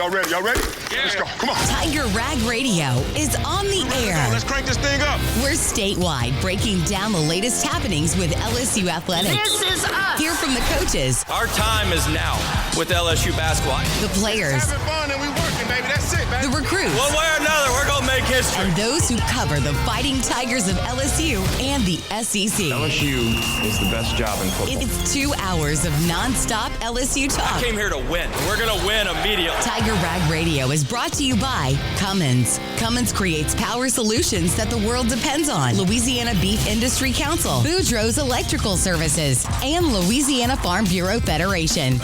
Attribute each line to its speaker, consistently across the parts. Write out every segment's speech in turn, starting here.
Speaker 1: Y'all ready? Yeah. Let's go. Come on.
Speaker 2: Tiger Rag Radio is on the air.
Speaker 1: Let's crank this thing up.
Speaker 2: We're statewide, breaking down the latest happenings with LSU athletics.
Speaker 3: This is us.
Speaker 2: Hear from the coaches.
Speaker 4: Our time is now with LSU basketball.
Speaker 2: The players.
Speaker 1: Having fun and we working, baby. That's it, baby.
Speaker 2: The recruits.
Speaker 4: One way or another, we're going to make history.
Speaker 2: And those who cover the Fighting Tigers of LSU and the SEC.
Speaker 5: LSU is the best job in football.
Speaker 2: It's 2 hours of nonstop LSU talk.
Speaker 4: I came here to win. We're going to win immediately.
Speaker 2: Tiger Rag Radio is brought to you by Cummins. Cummins creates power solutions that the world depends on. Louisiana Beef Industry Council, Boudreaux's Electrical Services, and Louisiana Farm Bureau Federation.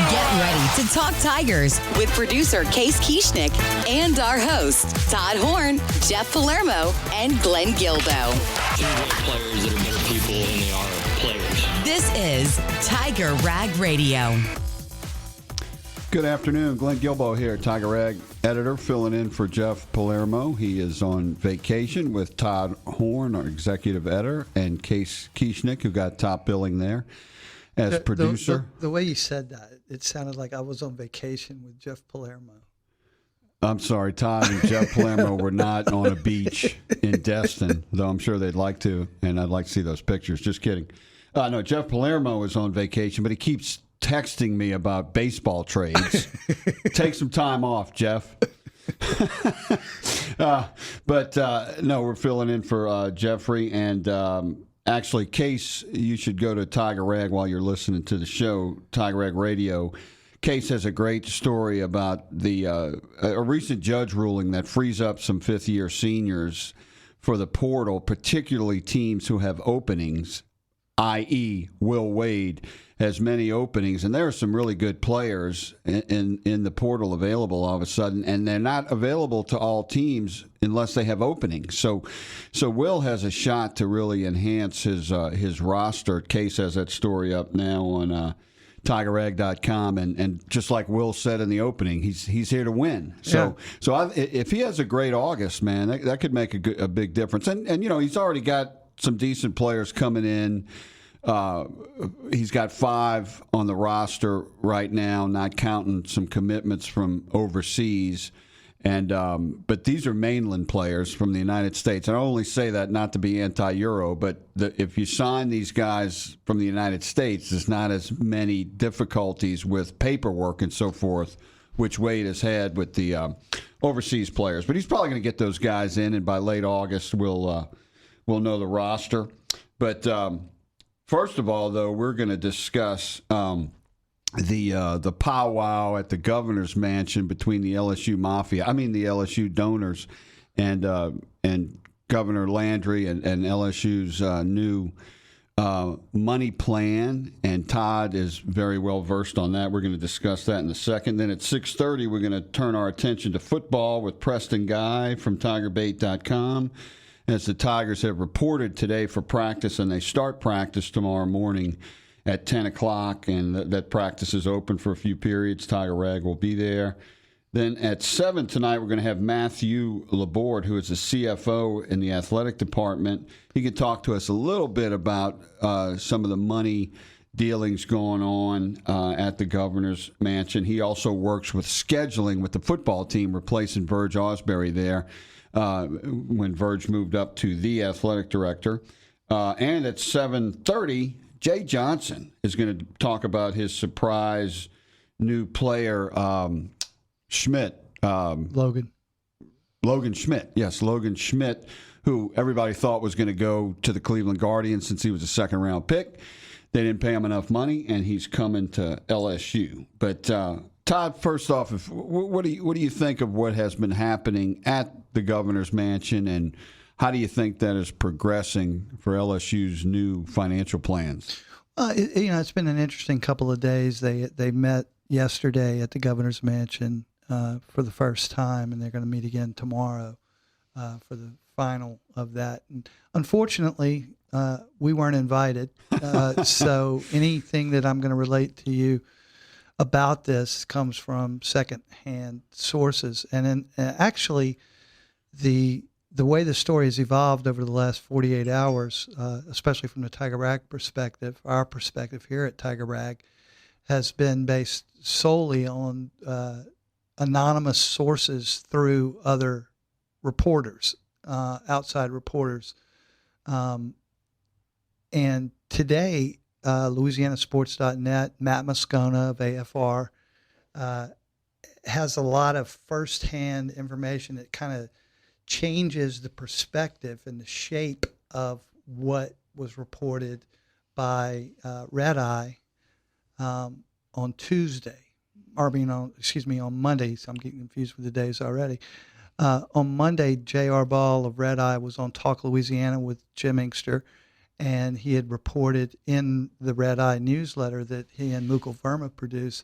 Speaker 2: Get ready to talk Tigers with producer Case Kieschnick and our hosts, Todd Horn, Jeff Palermo, and Glenn Gilbo.
Speaker 6: Players that are better people than they are players.
Speaker 2: This is Tiger Rag Radio.
Speaker 7: Good afternoon. Glenn Gilbo here, Tiger Rag editor, filling in for Jeff Palermo. He is on vacation with Todd Horn, our executive editor, and Case Kieschnick, who got top billing there as producer.
Speaker 8: The way you said that, it sounded like I was on vacation with Jeff Palermo.
Speaker 7: I'm sorry, Todd and Jeff Palermo were not on a beach in Destin, though I'm sure they'd like to, and I'd like to see those pictures. Just kidding. No, Jeff Palermo is on vacation, but he keeps texting me about baseball trades. Take some time off, Jeff. No, we're filling in for Jeffrey. And actually, Case, you should go to Tiger Rag while you're listening to the show, Tiger Rag Radio. Case has a great story about a recent judge ruling that frees up some fifth-year seniors for the portal, particularly teams who have openings, i.e. Will Wade has many openings, and there are some really good players in the portal available all of a sudden, and they're not available to all teams unless they have openings. So Will has a shot to really enhance his roster. Case has that story up now on TigerRag.com, and just like Will said in the opening, he's here to win. If he has a great August, man, that could make a big difference. And he's already got some decent players coming in. He's got 5 on the roster right now, not counting some commitments from overseas. And but these are mainland players from the United States. And I only say that not to be anti-Euro, but if you sign these guys from the United States, there's not as many difficulties with paperwork and so forth, which Wade has had with the overseas players. But he's probably going to get those guys in, and by late August we'll know the roster. But first of all, though, we're going to discuss the powwow at the governor's mansion between the LSU the LSU donors, and Governor Landry and LSU's new money plan. And Todd is very well versed on that. We're going to discuss that in a second. Then at 6:30, we're going to turn our attention to football with Preston Guy from TigerBait.com. As the Tigers have reported today for practice, and they start practice tomorrow morning at 10 o'clock, and that practice is open for a few periods. Tiger Rag will be there. Then at 7 tonight, we're going to have Matthew Laborde, who is the CFO in the athletic department. He can talk to us a little bit about some of the money dealings going on at the governor's mansion. He also works with scheduling with the football team, replacing Verge Osbury there. When Verge moved up to the athletic director. And at 7:30, Jay Johnson is going to talk about his surprise new player, Schmidt.
Speaker 8: Logan
Speaker 7: Schmidt. Yes, Logan Schmidt, who everybody thought was going to go to the Cleveland Guardians since he was a second-round pick. They didn't pay him enough money, and he's coming to LSU. But Todd, first off, what do you think of what has been happening at the governor's mansion, and how do you think that is progressing for LSU's new financial plans?
Speaker 8: It's been an interesting couple of days. They met yesterday at the governor's mansion for the first time, and they're going to meet again tomorrow for the final of that. And unfortunately, we weren't invited, so anything that I'm going to relate to you about this comes from secondhand sources. And actually, the way the story has evolved over the last 48 hours, especially from the Tiger Rag perspective, our perspective here at Tiger Rag, has been based solely on anonymous sources through other reporters, outside reporters. And today, LouisianaSports.net, Matt Moscona of AFR, has a lot of firsthand information that kind of changes the perspective and the shape of what was reported by Red Eye on Tuesday, on Monday. So I'm getting confused with the days already. On Monday, J.R. Ball of Red Eye was on Talk Louisiana with Jim Inkster, and he had reported in the Red Eye newsletter that he and Mukul Verma produce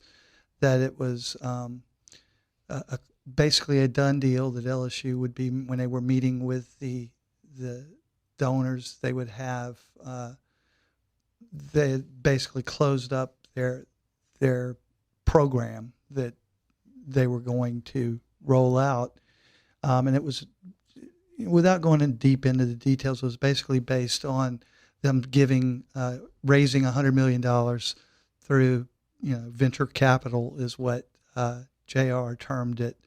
Speaker 8: that it was basically a done deal that LSU would be, when they were meeting with the donors, they would have they had basically closed up their program that they were going to roll out, and it was, without going in deep into the details, it was basically based on them raising $100 million through venture capital, is what JR termed it,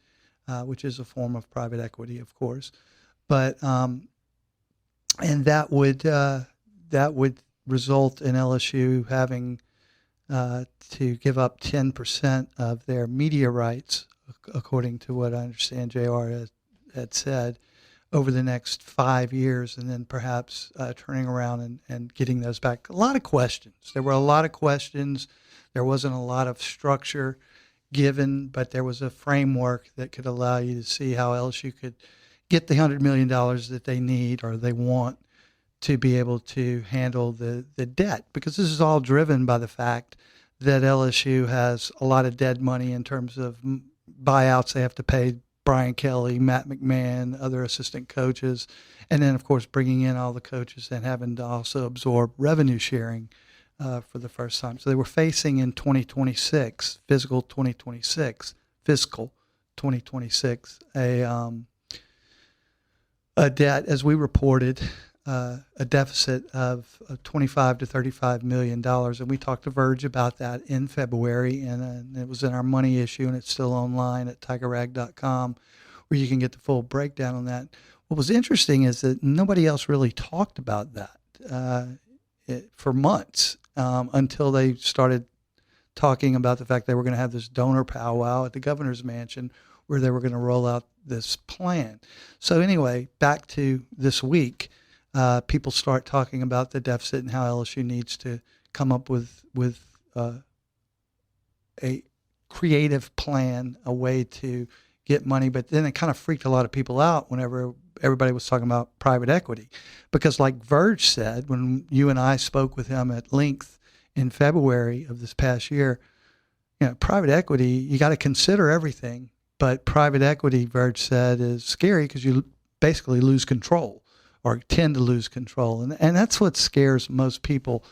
Speaker 8: which is a form of private equity, of course, but and that would result in LSU having to give up 10% of their media rights, according to what I understand JR had said, over the next 5 years, and then perhaps turning around and getting those back. A lot of questions. There were a lot of questions. There wasn't a lot of structure given, but there was a framework that could allow you to see how LSU could get the $100 million that they need or they want to be able to handle the debt, because this is all driven by the fact that LSU has a lot of dead money in terms of buyouts they have to pay Brian Kelly, Matt McMahon, other assistant coaches, and then, of course, bringing in all the coaches and having to also absorb revenue sharing for the first time. So they were facing in 2026, fiscal 2026, a debt, as we reported, a deficit of $25 to $35 million. And we talked to Verge about that in February, and it was in our money issue, and it's still online at tigerrag.com, where you can get the full breakdown on that. What was interesting is that nobody else really talked about that for months until they started talking about the fact they were going to have this donor powwow at the governor's mansion where they were going to roll out this plan. So anyway, back to this week. People start talking about the deficit and how LSU needs to come up with a creative plan, a way to get money. But then it kind of freaked a lot of people out whenever everybody was talking about private equity, because like Verge said, when you and I spoke with him at length in February of this past year, private equity, you got to consider everything. But private equity, Verge said, is scary because you basically lose control, or tend to lose control. And that's what scares most people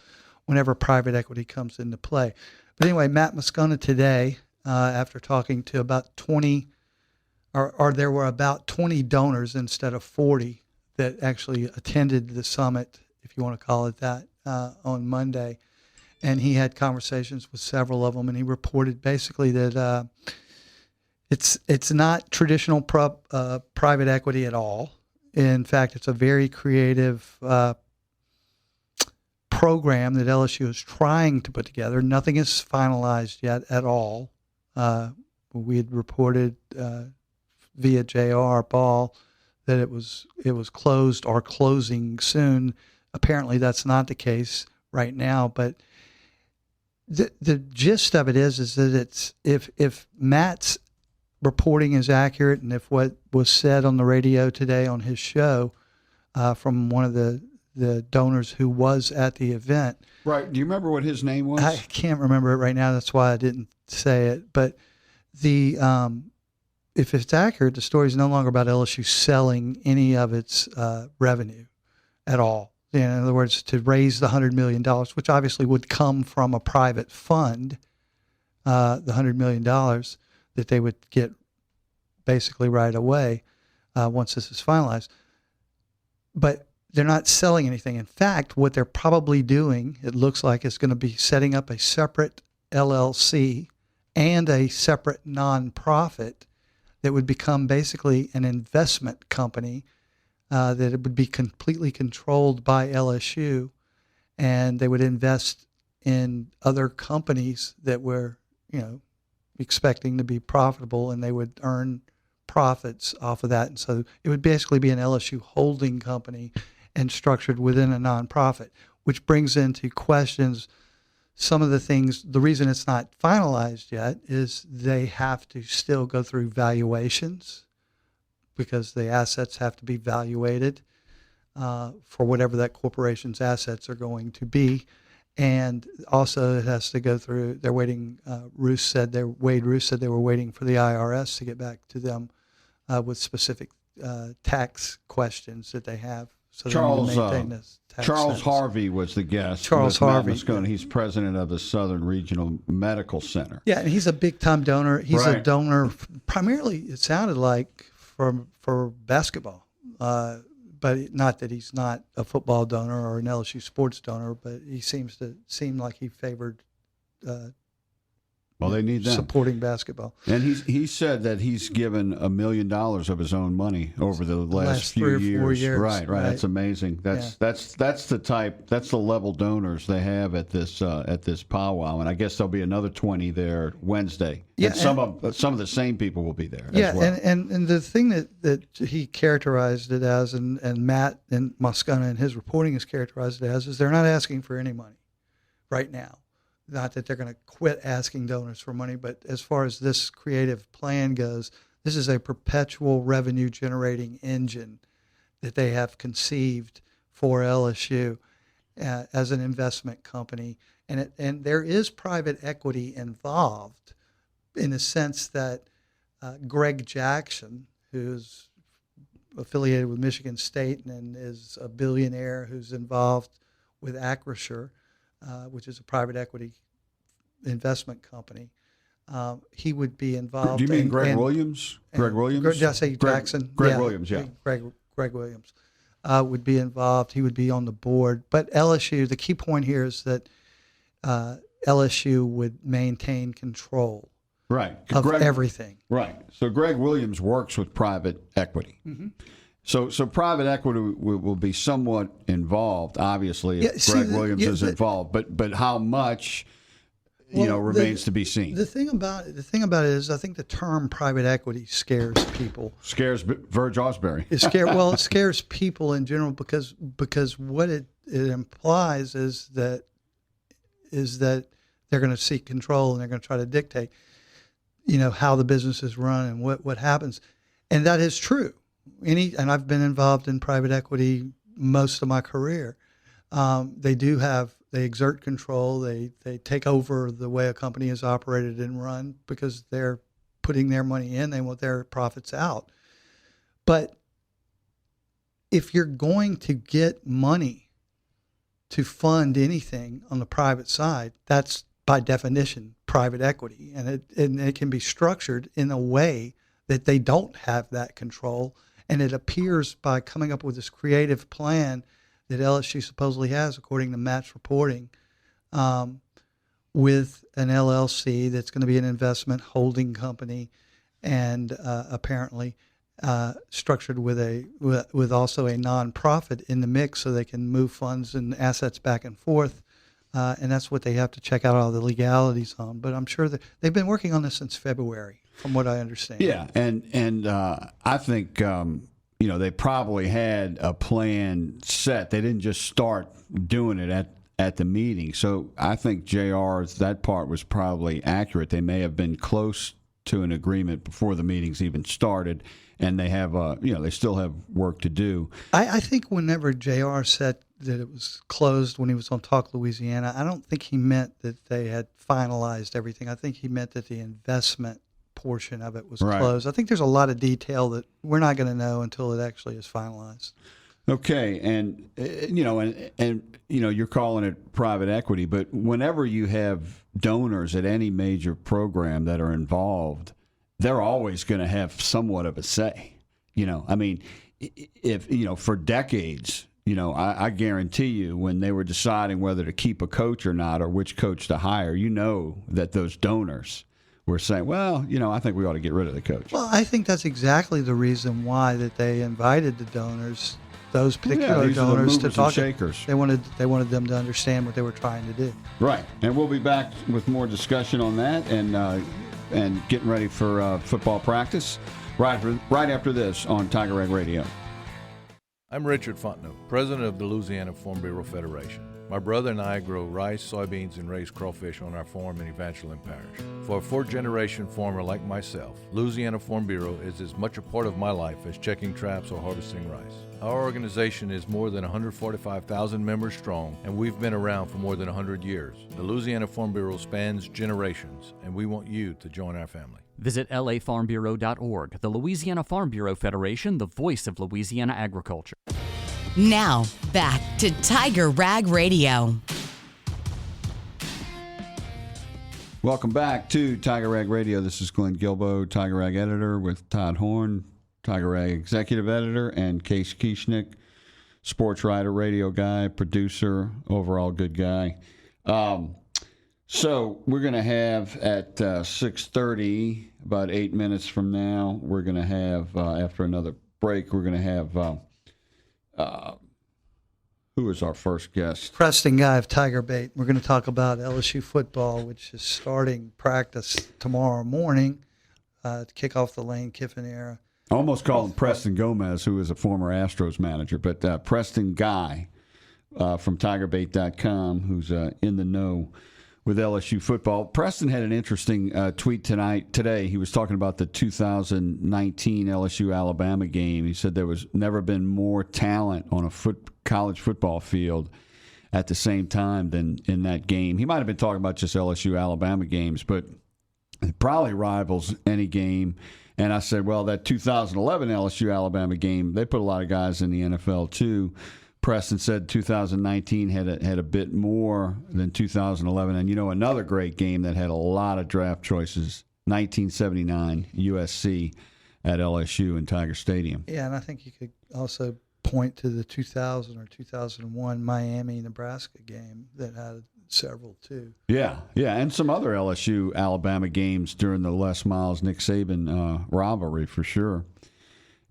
Speaker 8: whenever private equity comes into play. But anyway, Matt Moscona today, after talking to about 20, or there were about 20 donors instead of 40 that actually attended the summit, if you want to call it that, on Monday. And he had conversations with several of them, and he reported basically that it's not traditional private equity at all. In fact, it's a very creative program that LSU is trying to put together. Nothing is finalized yet at all. We had reported via J.R. Ball that it was closed or closing soon. Apparently, that's not the case right now. But the gist of it is that it's if Matt's reporting is accurate, and if what was said on the radio today on his show from one of the donors who was at the event.
Speaker 7: Right. Do you remember what his name was?
Speaker 8: I can't remember it right now. That's why I didn't say it. But if it's accurate, the story is no longer about LSU selling any of its revenue at all. In other words, to raise the $100 million, which obviously would come from a private fund, the $100 million that they would get basically right away once this is finalized. But they're not selling anything. In fact, what they're probably doing, it looks like, is going to be setting up a separate LLC and a separate nonprofit that would become basically an investment company, that it would be completely controlled by LSU, and they would invest in other companies that were, expecting to be profitable, and they would earn profits off of that. And so it would basically be an LSU holding company and structured within a nonprofit, which brings into questions some of the things. The reason it's not finalized yet is they have to still go through valuations, because the assets have to be valuated for whatever that corporation's assets are going to be. And also it has to go through, they're waiting, Wade Roos said they were waiting for the IRS to get back to them with specific tax questions that they have. So
Speaker 7: Charles
Speaker 8: they maintain this tax
Speaker 7: Charles
Speaker 8: sentence.
Speaker 7: Harvey was the guest.
Speaker 8: Charles
Speaker 7: with Matt
Speaker 8: Harvey.
Speaker 7: Moscone. He's president of the Southern Regional Medical Center.
Speaker 8: Yeah, and he's a big-time donor. He's a
Speaker 7: Right.
Speaker 8: donor primarily, it sounded like, for basketball. But not that he's not a football donor or an LSU sports donor, but he seem like he favored
Speaker 7: Well, they need that.
Speaker 8: supporting basketball.
Speaker 7: And he said that he's given $1 million of his own money over the last few
Speaker 8: 3 or 4
Speaker 7: years.
Speaker 8: years.
Speaker 7: Right. That's amazing. That's the level donors they have at this powwow, and I guess there'll be another 20 there Wednesday.
Speaker 8: Yeah,
Speaker 7: and some of the same people will be there.
Speaker 8: Yeah,
Speaker 7: as well.
Speaker 8: and the thing that he characterized it as, and Matt and Moscone in his reporting has characterized it as, is they're not asking for any money right now. Not that they're going to quit asking donors for money, but as far as this creative plan goes, this is a perpetual revenue generating engine that they have conceived for LSU as an investment company. And there is private equity involved, in the sense that Greg Jackson, who's affiliated with Michigan State and is a billionaire who's involved with Acrisure, which is a private equity investment company, he would be involved.
Speaker 7: Do you mean Greg Williams? Greg Williams?
Speaker 8: Did I say Jackson?
Speaker 7: Greg Williams, yeah.
Speaker 8: Greg Williams would be involved. He would be on the board. But LSU, the key point here is that LSU would maintain control of everything.
Speaker 7: Right. So Greg Williams works with private equity. Mm-hmm. So private equity will be somewhat involved, obviously, if Greg Williams is involved. But how much, remains to be seen.
Speaker 8: The thing about it is, I think the term private equity scares people.
Speaker 7: Scares Verge Osbury.
Speaker 8: It scares people in general because what it implies is that they're going to seek control and they're going to try to dictate, how the business is run and what happens, and that is true. And I've been involved in private equity most of my career. They exert control. They take over the way a company is operated and run because they're putting their money in. They want their profits out. But if you're going to get money to fund anything on the private side, that's by definition private equity, and it can be structured in a way that they don't have that control. And it appears by coming up with this creative plan that LSU supposedly has, according to Matt's reporting, with an LLC that's going to be an investment holding company, and apparently structured with also a nonprofit in the mix, so they can move funds and assets back and forth. And that's what they have to check out all the legalities on. But I'm sure that they've been working on this since February, from what I understand.
Speaker 7: Yeah, and I think they probably had a plan set. They didn't just start doing it at the meeting. So I think that part was probably accurate. They may have been close to an agreement before the meetings even started, and they have they still have work to do.
Speaker 8: I think whenever JR said that it was closed when he was on Talk Louisiana, I don't think he meant that they had finalized everything. I think he meant that the investment portion of it was closed. I think there's a lot of detail that we're not going to know until it actually is finalized.
Speaker 7: Okay, and you're calling it private equity, but whenever you have donors at any major program that are involved, they're always going to have somewhat of a say. If for decades, I guarantee you when they were deciding whether to keep a coach or not or which coach to hire, that those donors were saying, well, I think we ought to get rid of the coach.
Speaker 8: Well, I think that's exactly the reason why that they invited the donors, those particular donors, to talk.
Speaker 7: Shakers.
Speaker 8: They wanted them to understand what they were trying to do.
Speaker 7: Right, and we'll be back with more discussion on that and getting ready for football practice right after this on Tiger Rag Radio.
Speaker 3: I'm Richard Fontenot, president of the Louisiana Farm Bureau Federation. My brother and I grow rice, soybeans, and raise crawfish on our farm in Evangeline Parish. For a fourth-generation farmer like myself, Louisiana Farm Bureau is as much a part of my life as checking traps or harvesting rice. Our organization is more than 145,000 members strong, and we've been around for more than 100 years. The Louisiana Farm Bureau spans generations, and we want you to join our family.
Speaker 9: Visit lafarmbureau.org. The Louisiana Farm Bureau Federation, the voice of Louisiana agriculture.
Speaker 2: Now, back to Tiger Rag Radio.
Speaker 7: Welcome back to Tiger Rag Radio. This is Glenn Gilbo, Tiger Rag editor, with Todd Horn, Tiger Rag executive editor, and Case Kieschnick, sports writer, radio guy, producer, overall good guy. So we're going to have at 6:30, about 8 minutes from now, we're going to have, after another break, we're going to have, who is our first guest?
Speaker 8: Preston Guy of Tiger Bait. We're going to talk about LSU football, which is starting practice tomorrow morning to kick off the Lane Kiffin era.
Speaker 7: I almost called him Preston Gomez, who is a former Astros manager, but Preston Guy from TigerBait.com, who's in the know with LSU football. Preston had an interesting tweet today. He was talking about the 2019 LSU-Alabama game. He said there was never been more talent on a college football field at the same time than in that game. He might have been talking about just LSU-Alabama games, but it probably rivals any game. And I said, well, that 2011 LSU-Alabama game, they put a lot of guys in the NFL too. Preston said 2019 had a bit more than 2011. And, another great game that had a lot of draft choices, 1979 USC at LSU in Tiger Stadium.
Speaker 8: Yeah, and I think you could also point to the 2000 or 2001 Miami-Nebraska game that had several too. Yeah,
Speaker 7: and some other LSU-Alabama games during the Les Miles, Nick Saban rivalry for sure.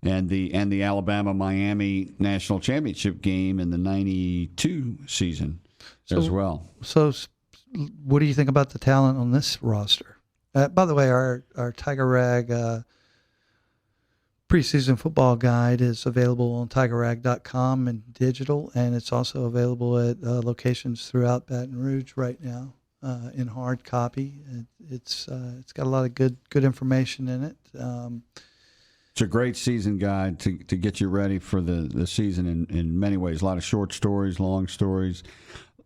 Speaker 7: And the Alabama-Miami national championship game in the 92 season as well.
Speaker 8: So what do you think about the talent on this roster? By the way, our Tiger Rag preseason football guide is available on tigerrag.com and digital, and it's also available at locations throughout Baton Rouge right now in hard copy. It's got a lot of good information in it.
Speaker 7: It's a great season guide to get you ready for the season in many ways. A lot of short stories, long stories,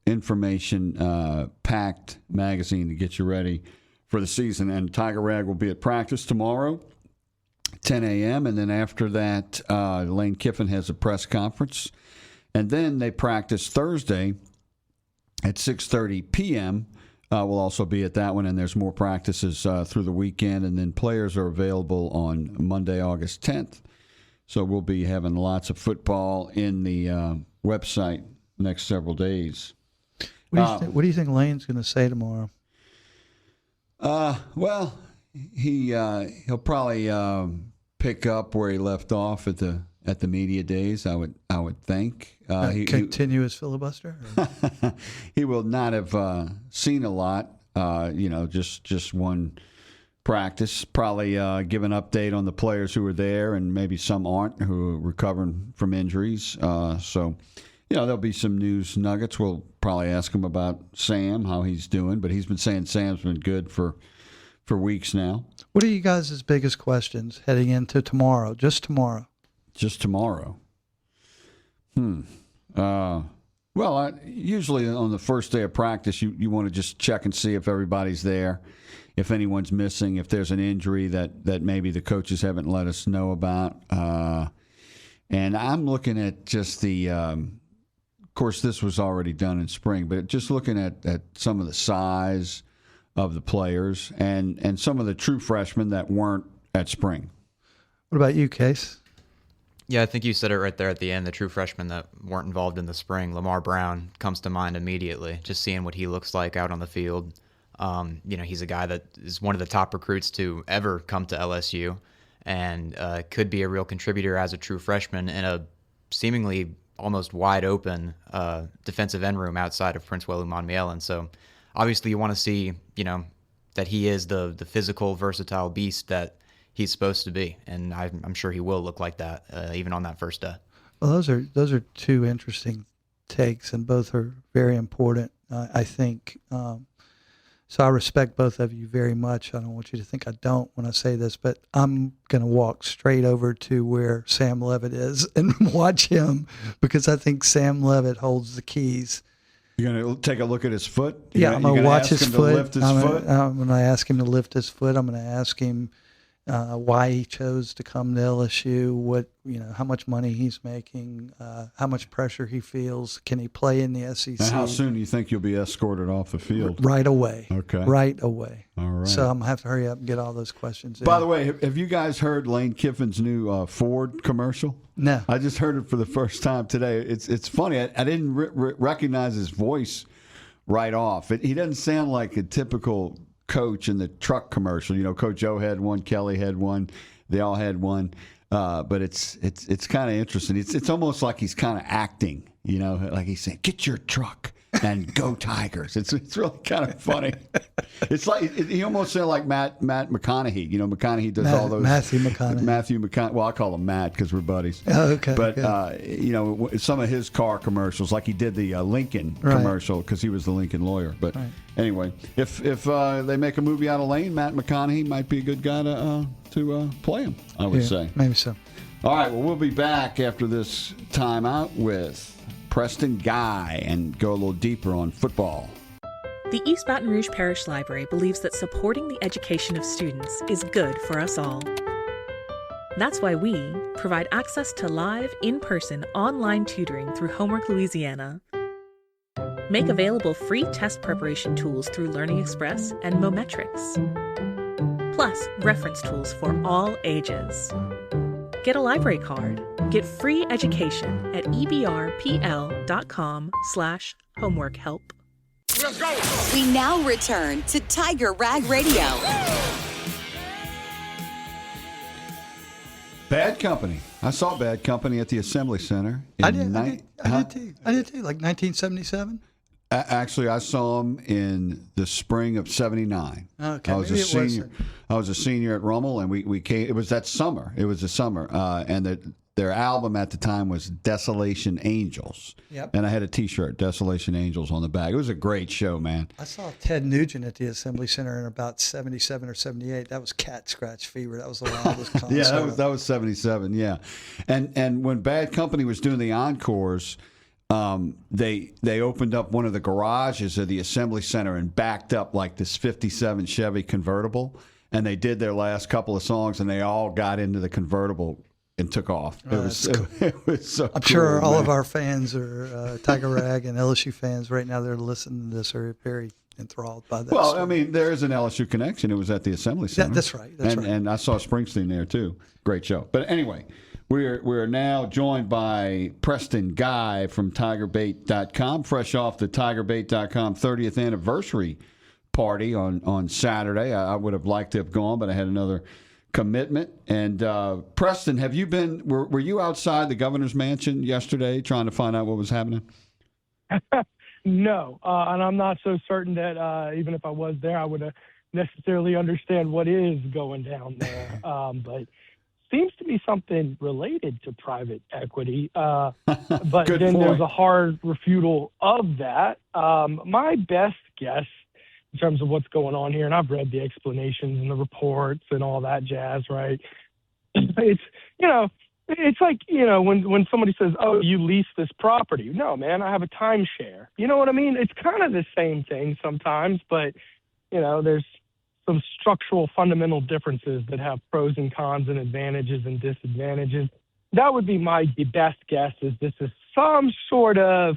Speaker 7: information packed magazine to get you ready for the season. And Tiger Rag will be at practice tomorrow, 10 a.m. And then after that, Lane Kiffin has a press conference. And then they practice Thursday at 6:30 p.m. We'll also be at that one, and there's more practices through the weekend, and then players are available on Monday, August 10th. So we'll be having lots of football in the website next several days.
Speaker 8: What do you think Lane's going to say tomorrow?
Speaker 7: Well, he'll probably pick up where he left off at the media days. I would think.
Speaker 8: Continue his filibuster?
Speaker 7: He will not have seen a lot. Just one practice. Probably give an update on the players who were there, and maybe some aren't, who are recovering from injuries. So there'll be some news nuggets. We'll probably ask him about Sam, how he's doing, but he's been saying Sam's been good for weeks now.
Speaker 8: What are you guys' biggest questions heading into tomorrow? Just tomorrow.
Speaker 7: Just tomorrow. Usually on the first day of practice, you want to just check and see if everybody's there, if anyone's missing, if there's an injury that maybe the coaches haven't let us know about. And I'm looking at just of course, this was already done in spring, but just looking at some of the size of the players and some of the true freshmen that weren't at spring.
Speaker 8: What about you, Case?
Speaker 10: Yeah, I think you said it right there at the end. The true freshmen that weren't involved in the spring, Lamar Brown comes to mind immediately. Just seeing what he looks like out on the field. He's a guy that is one of the top recruits to ever come to LSU, and could be a real contributor as a true freshman in a seemingly almost wide open defensive end room outside of Prince Welu And so obviously you want to see, that he is the physical, versatile beast that he's supposed to be. And I'm sure he will look like that even on that first day.
Speaker 8: Well, those are two interesting takes, and both are very important, I think. So I respect both of you very much. I don't want you to think I don't when I say this, but I'm going to walk straight over to where Sam Levitt is and watch him, because I think Sam Levitt holds the keys.
Speaker 7: You're going to take a look at his foot?
Speaker 8: I'm going to watch his foot.
Speaker 7: I'm
Speaker 8: going to ask him to lift his foot. I'm going to ask him why he chose to come to LSU, how much money he's making, how much pressure he feels. Can he play in the SEC?
Speaker 7: Now, how soon do you think you'll be escorted off the field?
Speaker 8: Right away.
Speaker 7: Okay.
Speaker 8: Right away.
Speaker 7: All right.
Speaker 8: So I'm going to have to hurry up and get all those questions in.
Speaker 7: By the way, have you guys heard Lane Kiffin's new Ford commercial?
Speaker 8: No.
Speaker 7: I just heard it for the first time today. It's funny. I didn't recognize his voice right off. He doesn't sound like a typical coach in the truck commercial. Coach O had one, Kelly had one, they all had one, but it's kind of interesting. It's almost like he's kind of acting, like he's saying, "Get your truck and go Tigers." It's really kind of funny. It's like he almost sounded like Matt McConaughey. McConaughey does all those.
Speaker 8: Matthew McConaughey.
Speaker 7: Well, I call him Matt because we're buddies.
Speaker 8: Oh, okay.
Speaker 7: But some of his car commercials, like he did the Lincoln commercial because he was the Lincoln lawyer. But anyway, if they make a movie out of Lane, Matt McConaughey might be a good guy to play him, I would say.
Speaker 8: Maybe so.
Speaker 7: All right. Well, we'll be back after this timeout with Preston Guy and go a little deeper on football.
Speaker 11: The East Baton Rouge Parish Library believes that supporting the education of students is good for us all. That's why we provide access to live, in-person, online tutoring through Homework Louisiana. Make available free test preparation tools through Learning Express and Mometrics. Plus, reference tools for all ages. Get a library card. Get free education at ebrpl.com/homeworkhelp.
Speaker 1: Let's go.
Speaker 2: We now return to Tiger Rag Radio.
Speaker 7: Bad Company. I saw Bad Company at the Assembly Center.
Speaker 8: I did too. Like 1977?
Speaker 7: Actually, I saw him in the spring of '79.
Speaker 8: Okay,
Speaker 7: I was a senior. I was a senior at Rummel, and we came. It was that summer. It was the summer, and their album at the time was Desolation Angels.
Speaker 8: Yep.
Speaker 7: And I had a T-shirt, Desolation Angels, on the back. It was a great show, man.
Speaker 8: I saw Ted Nugent at the Assembly Center in about 77 or 78. That was Cat Scratch Fever. That was the longest concert.
Speaker 7: Yeah, that was 77. Yeah, and when Bad Company was doing the encores. They opened up one of the garages of the Assembly Center and backed up like this 57 Chevy convertible, and they did their last couple of songs, and they all got into the convertible and took off. It was so
Speaker 8: I'm
Speaker 7: cool,
Speaker 8: sure all
Speaker 7: man.
Speaker 8: of our fans are Tiger Rag and LSU fans right now. They're listening to this are very enthralled by that.
Speaker 7: Well,
Speaker 8: story.
Speaker 7: I mean, there is an LSU connection. It was at the Assembly Center.
Speaker 8: That's right.
Speaker 7: And I saw Springsteen there too. Great show. But anyway. We're now joined by Preston Guy from TigerBait.com, fresh off the TigerBait.com 30th anniversary party on Saturday. I would have liked to have gone, but I had another commitment. And Preston, have you been? Were you outside the governor's mansion yesterday trying to find out what was happening?
Speaker 12: No, and I'm not so certain that even if I was there, I would necessarily understand what is going down there. But seems to be something related to private equity. But then there's a hard refutal of that. My best guess in terms of what's going on here, and I've read the explanations and the reports and all that jazz, right? It's like, when somebody says, "Oh, you lease this property." No, man, I have a timeshare. You know what I mean? It's kind of the same thing sometimes, but, there's some structural fundamental differences that have pros and cons and advantages and disadvantages. That would be my best guess, is this is some sort of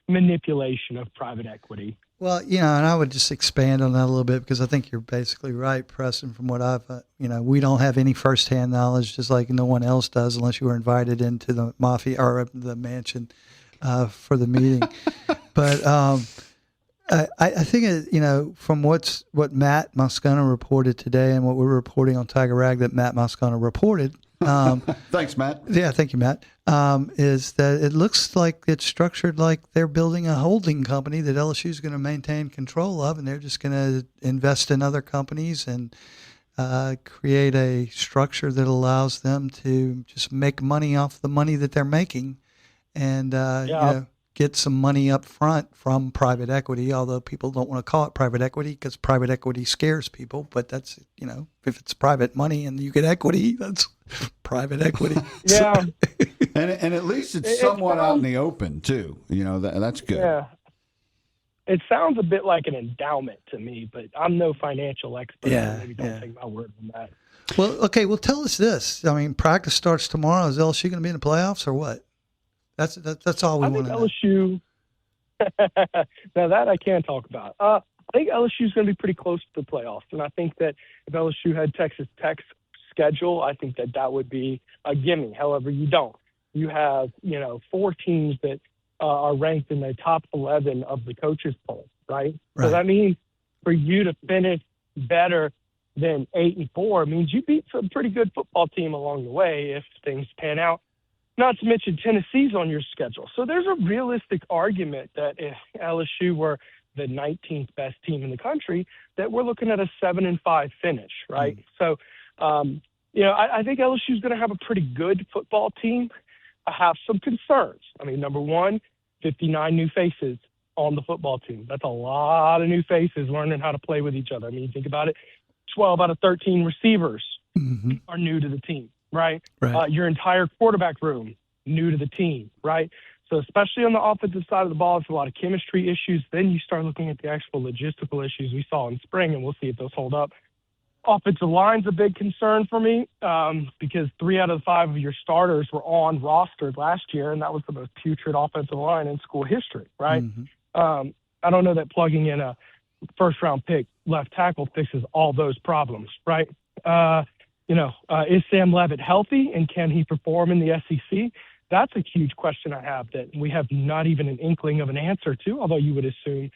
Speaker 12: manipulation of private equity.
Speaker 8: Well, and I would just expand on that a little bit because I think you're basically right, Preston. From what I've, we don't have any firsthand knowledge, just like no one else does, unless you were invited into the mafia or the mansion for the meeting. But I think from what Matt Moscona reported today and what we're reporting on Tiger Rag that Matt Moscona reported.
Speaker 7: Thanks, Matt.
Speaker 8: Yeah, thank you, Matt. Is that it looks like it's structured like they're building a holding company that LSU is going to maintain control of, and they're just going to invest in other companies and create a structure that allows them to just make money off the money that they're making, and get some money up front from private equity, although people don't want to call it private equity because private equity scares people. But that's, if it's private money and you get equity, that's private equity.
Speaker 12: Yeah.
Speaker 7: and at least it's somewhat out in the open, too. That's good.
Speaker 12: Yeah. It sounds a bit like an endowment to me, but I'm no financial expert.
Speaker 8: Yeah,
Speaker 12: Maybe don't take my word on that.
Speaker 8: Well, okay. Well, tell us this. I mean, practice starts tomorrow. Is LSU going to be in the playoffs or what? That's all we want to know.
Speaker 12: LSU. Now that I can talk about. I think LSU is going to be pretty close to the playoffs, and I think that if LSU had Texas Tech's schedule, I think that would be a gimme. However, you don't. You have 4 teams that are ranked in the top 11 of the coaches poll, right? So that means for you to finish better than 8-4 means you beat some pretty good football team along the way if things pan out. Not to mention Tennessee's on your schedule. So there's a realistic argument that if LSU were the 19th best team in the country, that we're looking at a 7-5 finish, right? So, I think LSU is going to have a pretty good football team. I have some concerns. I mean, number one, 59 new faces on the football team. That's a lot of new faces learning how to play with each other. I mean, you think about it, 12 out of 13 receivers are new to the team. Right. Your entire quarterback room new to the team. Right. So especially on the offensive side of the ball, it's a lot of chemistry issues. Then you start looking at the actual logistical issues we saw in spring, and we'll see if those hold up. Offensive line's a big concern for me because 3 out of 5 of your starters were on rostered last year, and that was the most putrid offensive line in school history. Right. I don't know that plugging in a first-round pick left tackle fixes all those problems. Right. Is Sam Levitt healthy, and can he perform in the SEC? That's a huge question I have that we have not even an inkling of an answer to, although you would assume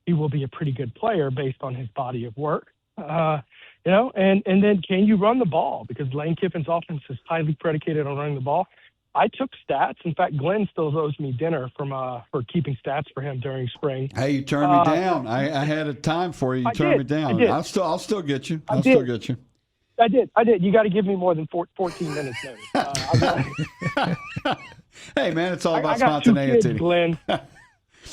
Speaker 12: he will be a pretty good player based on his body of work. And then can you run the ball? Because Lane Kiffin's offense is highly predicated on running the ball. I took stats. In fact, Glenn still owes me dinner for keeping stats for him during spring.
Speaker 7: Hey, you turned me down. I had a time for you. You turned me down. I'll still get you. I'll still get you.
Speaker 12: I did. You got to give me more than 14 minutes notice.
Speaker 7: Hey, man, it's all about
Speaker 12: I got
Speaker 7: spontaneity.
Speaker 12: 2 kids, Glenn.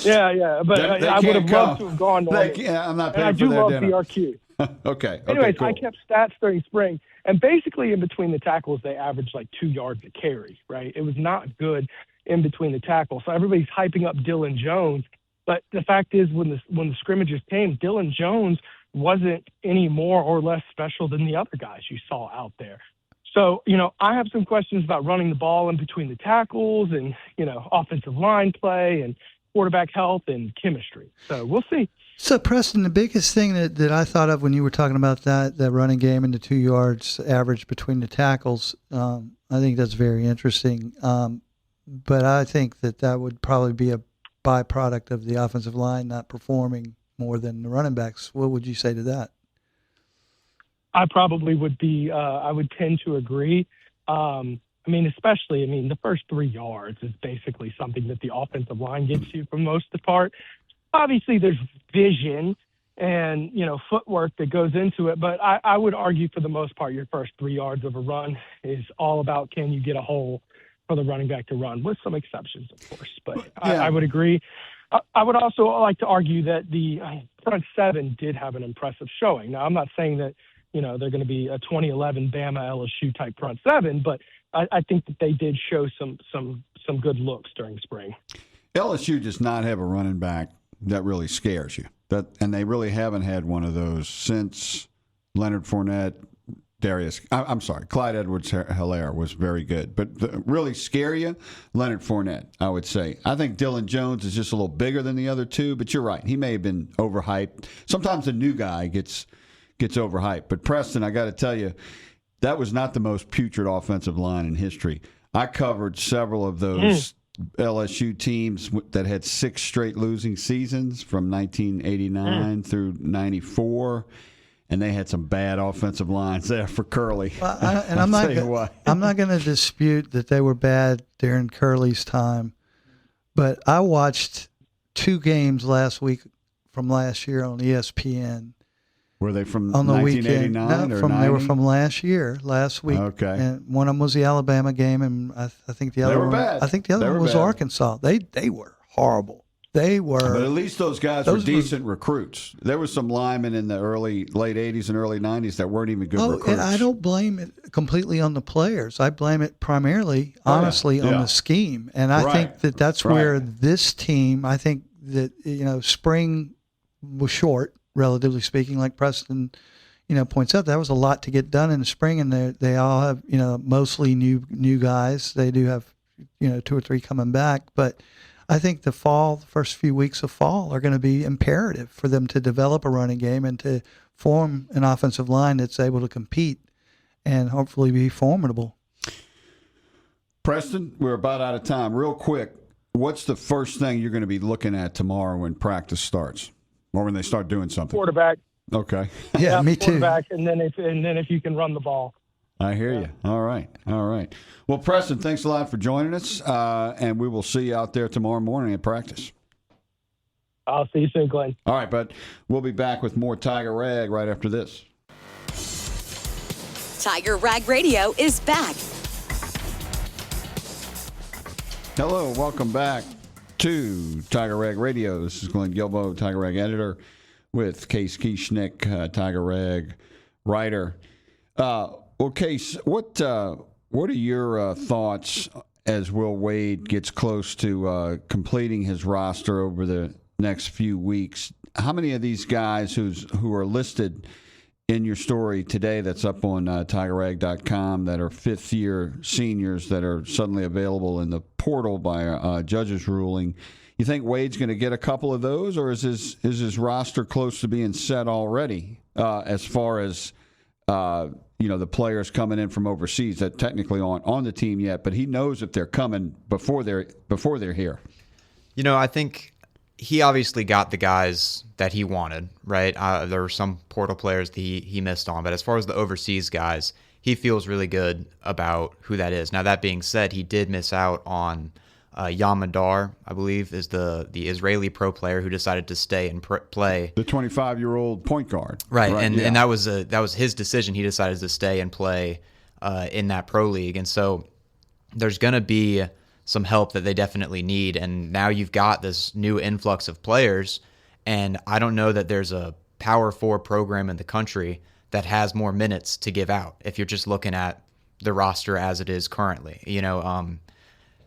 Speaker 12: Yeah. But
Speaker 7: they
Speaker 12: I would have
Speaker 7: come.
Speaker 12: loved to have gone to it.
Speaker 7: I'm not
Speaker 12: and I
Speaker 7: paying
Speaker 12: do
Speaker 7: for their
Speaker 12: love
Speaker 7: dinner.
Speaker 12: BRQ.
Speaker 7: Okay.
Speaker 12: Anyways,
Speaker 7: cool.
Speaker 12: I kept stats during spring, and basically in between the tackles, they averaged like 2 yards a carry, right? It was not good in between the tackles. So everybody's hyping up Dylan Jones. But the fact is, when the scrimmages came, Dylan Jones wasn't any more or less special than the other guys you saw out there. So, I have some questions about running the ball in between the tackles and, offensive line play and quarterback health and chemistry. So we'll see.
Speaker 8: So, Preston, the biggest thing that I thought of when you were talking about that running game and the 2 yards average between the tackles, I think that's very interesting. But I think that would probably be a byproduct of the offensive line not performing more than the running backs. What would you say to that?
Speaker 12: I probably would be, I would tend to agree. Especially the first 3 yards is basically something that the offensive line gets you for most of the part. Obviously, there's vision and, footwork that goes into it. But I would argue for the most part, your first 3 yards of a run is all about can you get a hole for the running back to run, with some exceptions, of course. But I would agree. I would also like to argue that the front 7 did have an impressive showing. Now, I'm not saying that, they're going to be a 2011 Bama LSU type front 7, but I think that they did show some good looks during spring.
Speaker 7: LSU does not have a running back that really scares you. And they really haven't had one of those since Leonard Fournette Clyde Edwards-Helaire was very good. But really scare you, Leonard Fournette, I would say. I think Dylan Jones is just a little bigger than the other two, but you're right. He may have been overhyped. Sometimes a new guy gets overhyped. But Preston, I got to tell you, that was not the most putrid offensive line in history. I covered several of those LSU teams that had 6 straight losing seasons from 1989 through 94. And they had some bad offensive lines there for Curley.
Speaker 8: Well, I'm not going to dispute that they were bad during Curley's time, but I watched 2 games last week from last year on ESPN.
Speaker 7: Were they from
Speaker 8: on the
Speaker 7: 1989
Speaker 8: weekend?
Speaker 7: or 90?
Speaker 8: They were from last week.
Speaker 7: Okay.
Speaker 8: And one of them was the Alabama game, and I think the other one.
Speaker 7: Bad.
Speaker 8: I think the other one was
Speaker 7: bad.
Speaker 8: Arkansas. They were horrible. They were.
Speaker 7: But at least those guys were decent recruits. There was some linemen in the late 80s and early 90s that weren't even good recruits.
Speaker 8: And I don't blame it completely on the players. I blame it primarily, honestly, on the scheme. And I think that's where this team, I think that, spring was short, relatively speaking, like Preston, points out. That was a lot to get done in the spring, and they all have, mostly new guys. They do have, 2 or 3 coming back, but I think the first few weeks of fall are going to be imperative for them to develop a running game and to form an offensive line that's able to compete and hopefully be formidable.
Speaker 7: Preston, we're about out of time. Real quick, what's the first thing you're going to be looking at tomorrow when practice starts or when they start doing something?
Speaker 12: Quarterback.
Speaker 7: Okay.
Speaker 8: Yeah, me too.
Speaker 12: Quarterback, and then if you can run the ball.
Speaker 7: I hear you. All right. Well, Preston, thanks a lot for joining us, and we will see you out there tomorrow morning at practice.
Speaker 12: I'll see you soon, Glenn.
Speaker 7: All right, bud. We'll be back with more Tiger Rag right after this.
Speaker 2: Tiger Rag Radio is back.
Speaker 7: Hello, welcome back to Tiger Rag Radio. This is Glenn Guilbeau, Tiger Rag editor, with Case Kieschnick, Tiger Rag writer. Well, Case, what are your thoughts as Will Wade gets close to completing his roster over the next few weeks? How many of these guys who are listed in your story today that's up on TigerRag.com that are fifth-year seniors that are suddenly available in the portal by a judge's ruling, you think Wade's going to get a couple of those, or is his roster close to being set already as far as the players coming in from overseas that technically aren't on the team yet, but he knows if they're coming before they're here?
Speaker 10: I think he obviously got the guys that he wanted, right? There were some portal players that he missed on, but as far as the overseas guys, he feels really good about who that is. Now, that being said, he did miss out on Yamadar, I believe, is the Israeli pro player who decided to stay and play.
Speaker 7: The 25-year-old point guard.
Speaker 10: Right, and that was his decision. He decided to stay and play in that pro league. And so there's going to be some help that they definitely need. And now you've got this new influx of players, and I don't know that there's a Power 4 program in the country that has more minutes to give out if you're just looking at the roster as it is currently.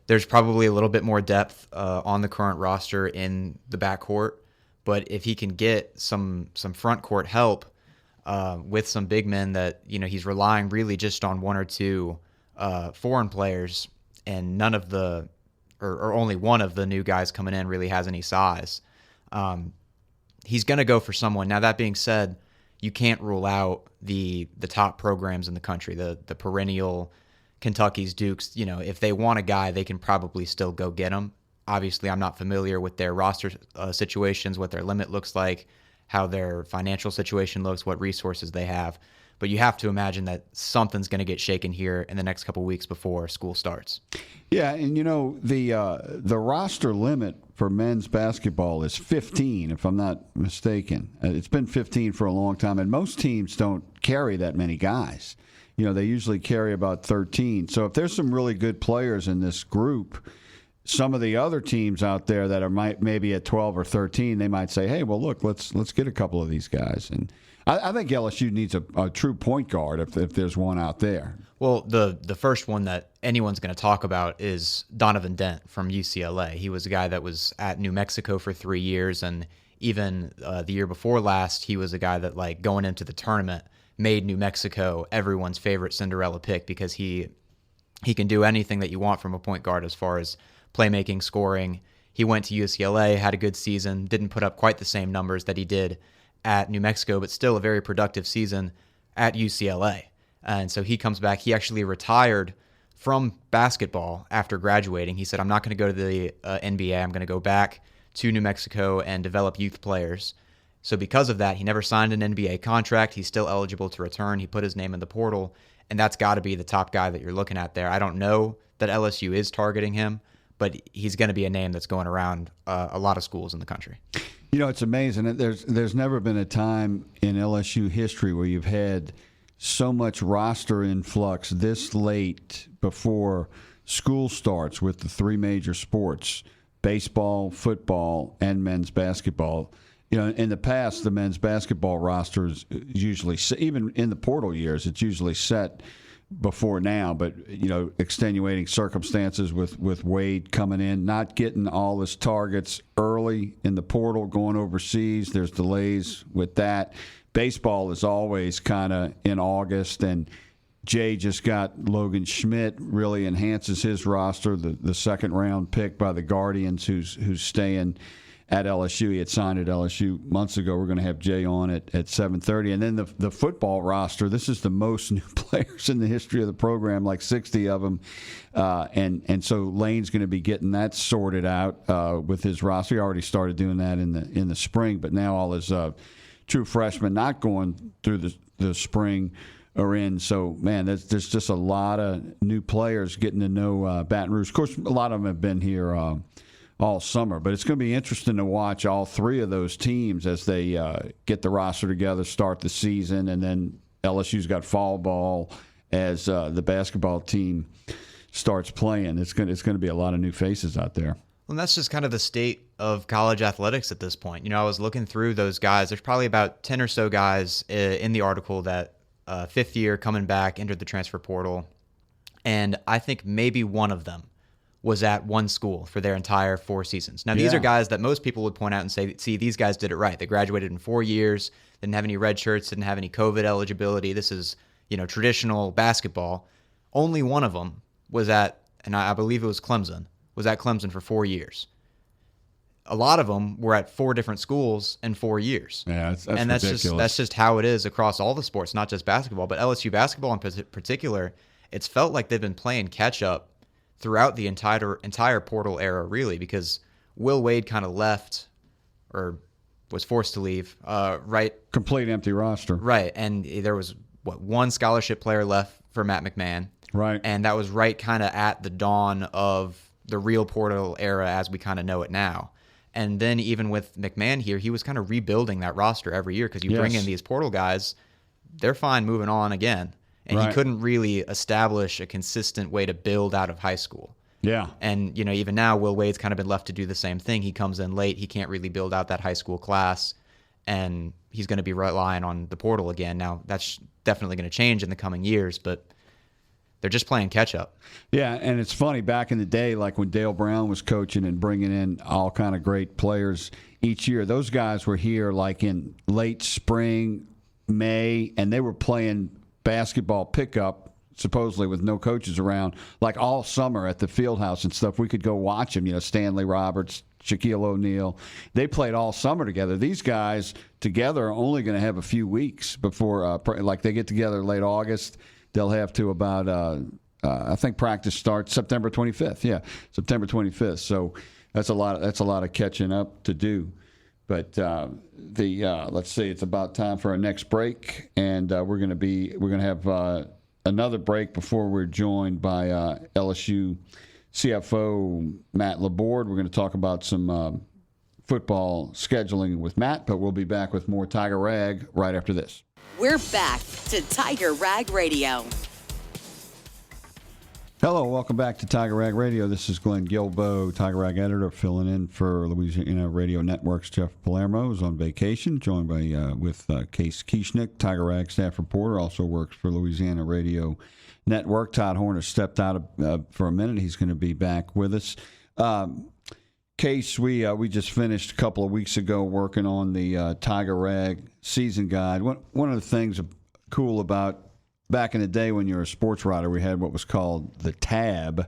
Speaker 10: There's probably a little bit more depth on the current roster in the backcourt, but if he can get some front court help with some big men that he's relying really just on 1 or 2 foreign players, and none of the or only one of the new guys coming in really has any size. He's going to go for someone. Now, that being said, you can't rule out the top programs in the country, the perennial Kentucky's, Dukes. If they want a guy, they can probably still go get him. Obviously, I'm not familiar with their roster situations, what their limit looks like, how their financial situation looks, what resources they have. But you have to imagine that something's going to get shaken here in the next couple of weeks before school starts.
Speaker 7: Yeah, and the roster limit for men's basketball is 15, if I'm not mistaken. It's been 15 for a long time, and most teams don't carry that many guys. They usually carry about 13. So if there's some really good players in this group, some of the other teams out there that are maybe at 12 or 13, they might say, hey, well, look, let's get a couple of these guys. And I think LSU needs a true point guard if there's one out there.
Speaker 10: Well, the first one that anyone's going to talk about is Donovan Dent from UCLA. He was a guy that was at New Mexico for 3 years, and even the year before last, he was a guy that, going into the tournament, made New Mexico everyone's favorite Cinderella pick because he can do anything that you want from a point guard as far as playmaking, scoring. He went to UCLA, had a good season, didn't put up quite the same numbers that he did at New Mexico, but still a very productive season at UCLA. And so he comes back. He actually retired from basketball after graduating. He said, I'm not going to go to the NBA. I'm going to go back to New Mexico and develop youth players. So because of that, he never signed an NBA contract. He's still eligible to return. He put his name in the portal, and that's got to be the top guy that you're looking at there. I don't know that LSU is targeting him, but he's going to be a name that's going around a lot of schools in the country.
Speaker 7: You know, it's amazing. There's never been a time in LSU history where you've had so much roster influx this late before school starts with the three major sports, baseball, football, and men's basketball. You know, in the past, the men's basketball roster is usually, even in the portal years, it's usually set before now. But, you know, extenuating circumstances with Wade coming in, not getting all his targets early in the portal, going overseas. There's delays with that. Baseball is always kind of in August, and Jay just got Logan Schmidt, really enhances his roster, the second-round pick by the Guardians who's staying at LSU. He had signed at LSU months ago. We're going to have Jay on at 7:30. And then the football roster, this is the most new players in the history of the program, like 60 of them. And so Lane's going to be getting that sorted out with his roster. He already started doing that in the spring, but now all his true freshmen not going through the spring are in. So, man, there's just a lot of new players getting to know Baton Rouge. Of course, a lot of them have been here all summer, but it's going to be interesting to watch all three of those teams as they get the roster together, start the season, and then LSU's got fall ball as the basketball team starts playing. It's going to be a lot of new faces out there.
Speaker 10: Well, and that's just kind of the state of college athletics at this point. You know, I was looking through those guys. There's probably about 10 or so guys in the article that fifth year coming back, entered the transfer portal, and I think maybe one of them was at one school for their entire 4 seasons. Now, these are guys that most people would point out and say, see, these guys did it right. They graduated in 4 years, didn't have any red shirts, didn't have any COVID eligibility. This is, you know, traditional basketball. Only one of them was at, and I believe it was Clemson, was at Clemson for 4 years. A lot of them were at 4 different schools in 4 years.
Speaker 7: Yeah, that's
Speaker 10: ridiculous. That's just how it is across all the sports, not just basketball, but LSU basketball in particular. It's felt like they've been playing catch up throughout the entire portal era, really, because Will Wade kind of left or was forced to leave. Right,
Speaker 7: complete empty roster.
Speaker 10: Right, and there was one scholarship player left for Matt McMahon.
Speaker 7: Right,
Speaker 10: and that was right kind of at the dawn of the real portal era as we kind of know it now. And then even with McMahon here, he was kind of rebuilding that roster every year because you bring in these portal guys, they're fine moving on again. And he couldn't really establish a consistent way to build out of high school.
Speaker 7: Yeah.
Speaker 10: And, you know, even now, Will Wade's kind of been left to do the same thing. He comes in late. He can't really build out that high school class. And he's going to be relying on the portal again. Now, that's definitely going to change in the coming years, but they're just playing catch up.
Speaker 7: Yeah, and it's funny, back in the day, like when Dale Brown was coaching and bringing in all kind of great players each year, those guys were here like in late spring, May, and they were playing basketball pickup, supposedly with no coaches around, like all summer at the field house and stuff. We could go watch them, you know, Stanley Roberts, Shaquille O'Neal. They played all summer together. These guys together are only going to have a few weeks before, like they get together late August. They'll have to about, I think practice starts September 25th. Yeah, September 25th. So that's a lot of catching up to do. But let's see, it's about time for our next break, and we're going to have another break before we're joined by LSU CFO Matt Laborde. We're going to talk about some football scheduling with Matt, but we'll be back with more Tiger Rag right after this.
Speaker 2: We're back to Tiger Rag Radio.
Speaker 7: Hello, welcome back to Tiger Rag Radio. This is Glenn Guilbeau, Tiger Rag editor, filling in for Louisiana Radio Network's Jeff Palermo, who's on vacation, joined by with Case Kieschnick, Tiger Rag staff reporter, also works for Louisiana Radio Network. Todd Horner stepped out for a minute. He's going to be back with us. Case, we just finished a couple of weeks ago working on the Tiger Rag season guide. One of the things cool about back in the day when you were a sports writer, we had what was called the Tab,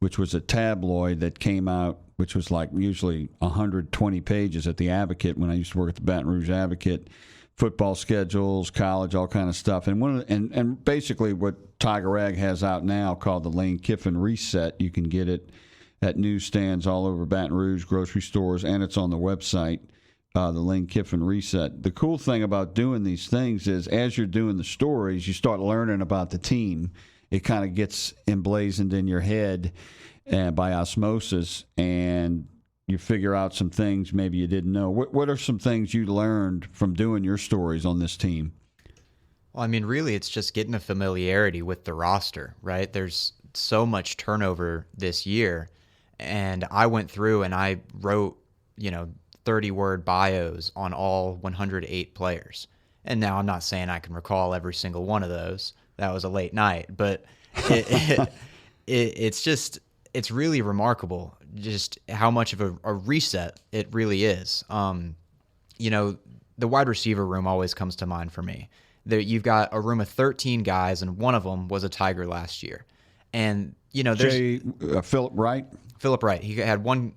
Speaker 7: which was a tabloid that came out, which was like usually 120 pages at the Advocate when I used to work at the Baton Rouge Advocate. Football schedules, college, all kind of stuff, and basically what Tiger Rag has out now called the Lane Kiffin Reset. You can get it at newsstands all over Baton Rouge, grocery stores, and it's on the website. The Lane Kiffin Reset. The cool thing about doing these things is as you're doing the stories, you start learning about the team. It kind of gets emblazoned in your head by osmosis, and you figure out some things maybe you didn't know. What are some things you learned from doing your stories on this team?
Speaker 10: Well, I mean, really, it's just getting a familiarity with the roster, right? There's so much turnover this year, and I went through and I wrote, 30-word bios on all 108 players. And now I'm not saying I can recall every single one of those. That was a late night, but it's really remarkable just how much of a reset it really is. The wide receiver room always comes to mind for me. You've got a room of 13 guys, and one of them was a Tiger last year. And, there's
Speaker 7: Philip Wright.
Speaker 10: Philip Wright. He had one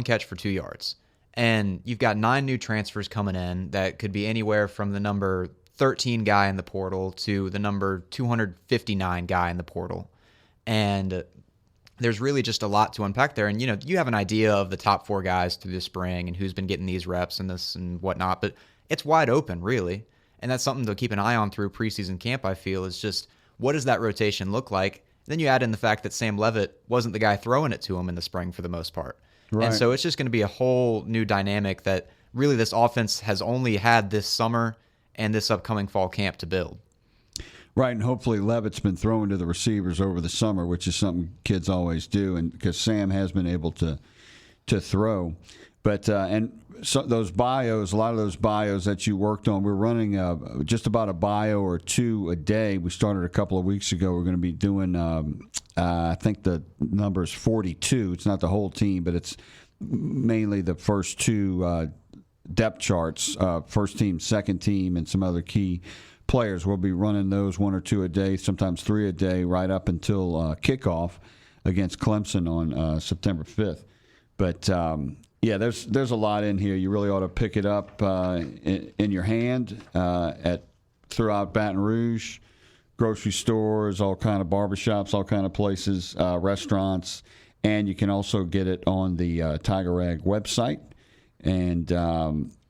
Speaker 10: catch for 2 yards. And you've got 9 new transfers coming in that could be anywhere from the number 13 guy in the portal to the number 259 guy in the portal. And there's really just a lot to unpack there. And, you have an idea of the top 4 guys through the spring and who's been getting these reps and this and whatnot, but it's wide open, really. And that's something to keep an eye on through preseason camp, I feel, is just what does that rotation look like? Then you add in the fact that Sam Levitt wasn't the guy throwing it to him in the spring for the most part. Right. And so it's just going to be a whole new dynamic that really this offense has only had this summer and this upcoming fall camp to build.
Speaker 7: Right, and hopefully Levitt's been throwing to the receivers over the summer, which is something kids always do, and because Sam has been able to throw. But and so those bios, a lot of those bios that you worked on, we're running just about a bio or 2 a day. We started a couple of weeks ago. We're going to be doing, I think the number is 42. It's not the whole team, but it's mainly the first 2 depth charts, first team, second team, and some other key players. We'll be running those 1 or 2 a day, sometimes 3 a day, right up until kickoff against Clemson on September 5th. But yeah, there's a lot in here. You really ought to pick it up in your hand throughout Baton Rouge, grocery stores, all kind of barbershops, all kind of places, restaurants, and you can also get it on the Tiger Rag website. And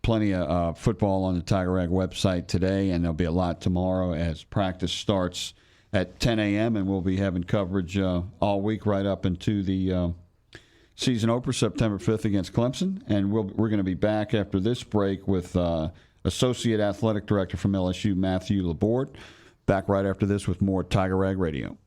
Speaker 7: plenty of football on the Tiger Rag website today, and there'll be a lot tomorrow as practice starts at 10 a.m., and we'll be having coverage all week right up into the season opener, September 5th against Clemson. And we're going to be back after this break with Associate Athletic Director from LSU, Matthew Laborde. Back right after this with more Tiger Rag Radio.